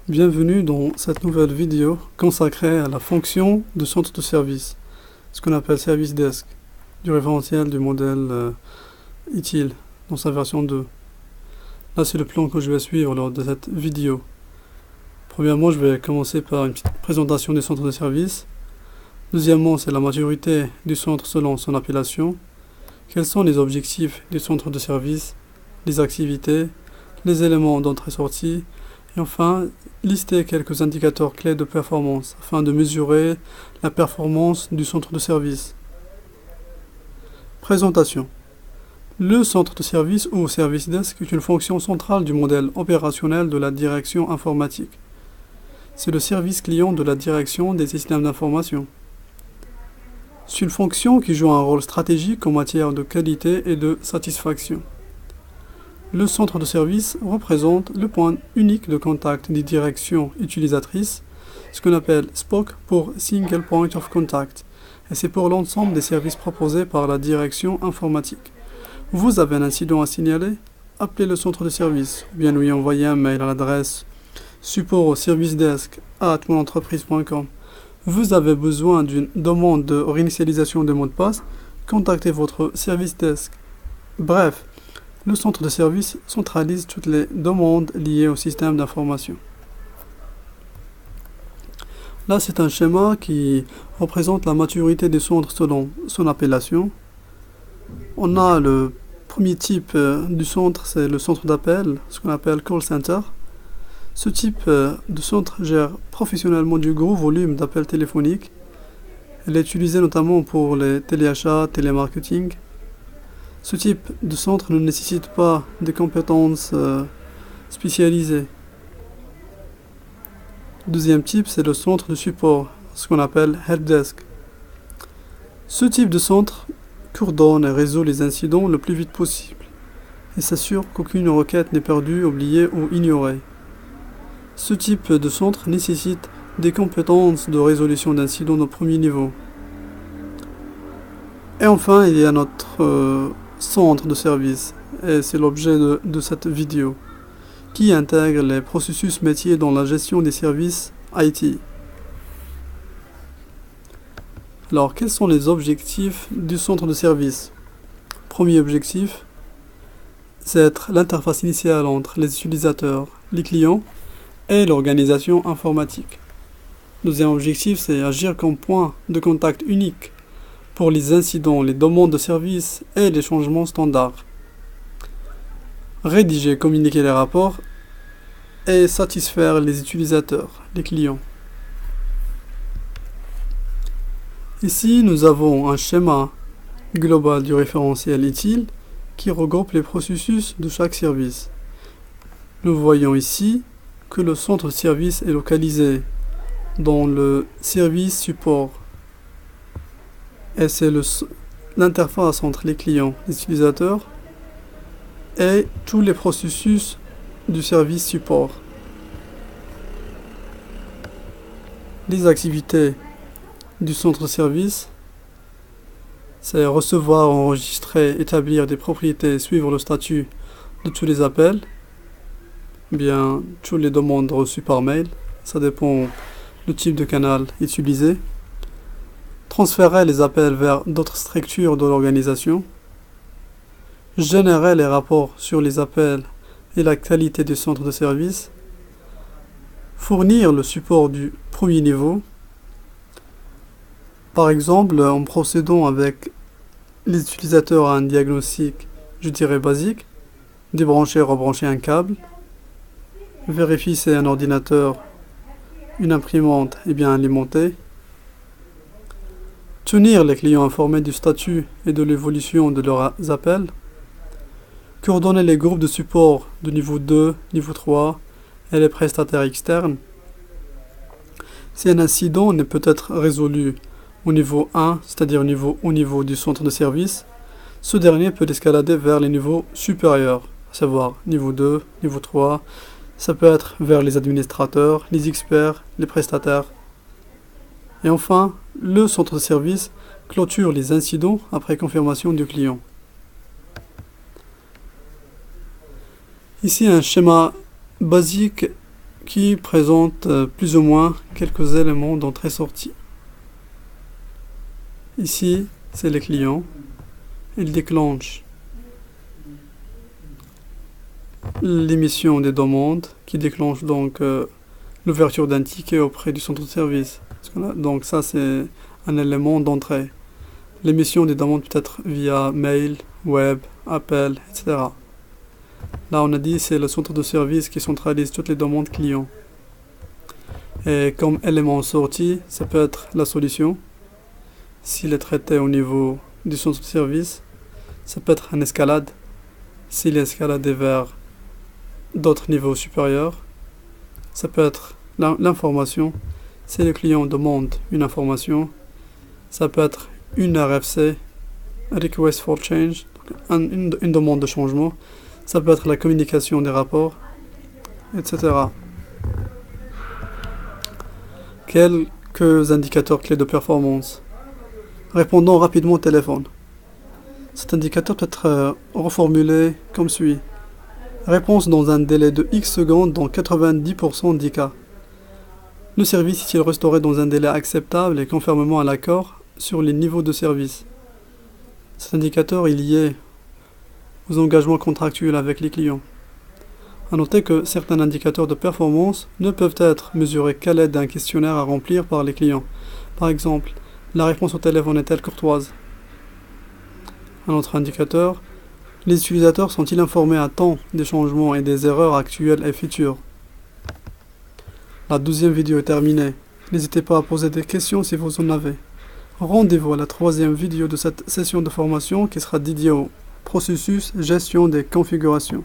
Bienvenue dans cette nouvelle vidéo consacrée à la fonction de centre de service, ce qu'on appelle Service Desk, du référentiel du modèle ITIL dans sa version 2. Là, c'est le plan que je vais suivre lors de cette vidéo. Premièrement, je vais commencer par une petite présentation du centre de service. Deuxièmement, c'est la maturité du centre selon son appellation. Quels sont les objectifs du centre de service, les activités, les éléments d'entrée-sortie, et enfin, lister quelques indicateurs clés de performance afin de mesurer la performance du centre de service. Présentation. Le centre de service ou Service Desk est une fonction centrale du modèle opérationnel de la direction informatique. C'est le service client de la direction des systèmes d'information. C'est une fonction qui joue un rôle stratégique en matière de qualité et de satisfaction. Le centre de service représente le point unique de contact des directions utilisatrices, ce qu'on appelle SPOC pour Single Point of Contact, et c'est pour l'ensemble des services proposés par la direction informatique. Vous avez un incident à signaler? Appelez le centre de service, ou bien lui envoyez un mail à l'adresse support-servicedesk@monentreprise.com. Vous avez besoin d'une demande de réinitialisation de mot de passe? Contactez votre service desk. Bref, le centre de service centralise toutes les demandes liées au système d'information. Là, c'est un schéma qui représente la maturité du centre selon son appellation. On a le premier type du centre, c'est le centre d'appel, ce qu'on appelle call center. Ce type de centre gère professionnellement du gros volume d'appels téléphoniques. Elle est utilisée notamment pour les téléachats, télémarketing. Ce type de centre ne nécessite pas des compétences spécialisées. Deuxième type, c'est le centre de support, ce qu'on appelle helpdesk. Ce type de centre coordonne et résout les incidents le plus vite possible et s'assure qu'aucune requête n'est perdue, oubliée ou ignorée. Ce type de centre nécessite des compétences de résolution d'incidents au premier niveau. Et enfin, il y a notre centre de service, et c'est l'objet de cette vidéo, qui intègre les processus métiers dans la gestion des services IT. Alors, quels sont les objectifs du centre de service? Premier objectif, c'est être l'interface initiale entre les utilisateurs, les clients et l'organisation informatique. Deuxième objectif, c'est agir comme point de contact unique pour les incidents, les demandes de services et les changements standards. Rédiger, communiquer les rapports et satisfaire les utilisateurs, les clients. Ici, nous avons un schéma global du référentiel ITIL qui regroupe les processus de chaque service. Nous voyons ici que le centre de service est localisé dans le service support. Et c'est l'interface entre les clients, les utilisateurs et tous les processus du service support. Les activités du centre de service, c'est recevoir, enregistrer, établir des propriétés, suivre le statut de tous les appels, bien toutes les demandes reçues par mail, ça dépend du type de canal utilisé. Transférer les appels vers d'autres structures de l'organisation, générer les rapports sur les appels et la qualité du centre de service, fournir le support du premier niveau, par exemple en procédant avec les utilisateurs à un diagnostic, je dirais basique, débrancher, rebrancher un câble, vérifier si un ordinateur, une imprimante est bien alimentée, tenir les clients informés du statut et de l'évolution de leurs appels, coordonner les groupes de support de niveau 2, niveau 3 et les prestataires externes. Si un incident ne peut être résolu au niveau 1, c'est-à-dire au niveau du centre de service, ce dernier peut escalader vers les niveaux supérieurs, à savoir niveau 2, niveau 3, ça peut être vers les administrateurs, les experts, les prestataires. Et enfin, le centre de service clôture les incidents après confirmation du client. Ici, un schéma basique qui présente plus ou moins quelques éléments d'entrée-sortie. Ici, c'est les clients. Ils déclenchent l'émission des demandes qui déclenche donc l'ouverture d'un ticket auprès du centre de service. Donc ça, c'est un élément d'entrée. L'émission des demandes peut être via mail, web, appel, etc. Là, on a dit c'est le centre de service qui centralise toutes les demandes clients. Et comme élément sorti, ça peut être la solution. S'il est traité au niveau du centre de service, ça peut être une escalade. S'il est escaladé vers d'autres niveaux supérieurs, ça peut être l'information. Si le client demande une information, ça peut être une RFC, Request for Change, une demande de changement. Ça peut être la communication des rapports, etc. Quelques indicateurs clés de performance. Répondons rapidement au téléphone. Cet indicateur peut être reformulé comme suit. Réponse dans un délai de X secondes dans 90% des cas. Le service est-il restauré dans un délai acceptable et conformément à l'accord sur les niveaux de service. Cet indicateur est lié aux engagements contractuels avec les clients. À noter que certains indicateurs de performance ne peuvent être mesurés qu'à l'aide d'un questionnaire à remplir par les clients. Par exemple, la réponse au téléphone est-elle courtoise? Un autre indicateur, les utilisateurs sont-ils informés à temps des changements et des erreurs actuelles et futures? La 12e vidéo est terminée. N'hésitez pas à poser des questions si vous en avez. Rendez-vous à la 3e vidéo de cette session de formation qui sera dédiée au processus gestion des configurations.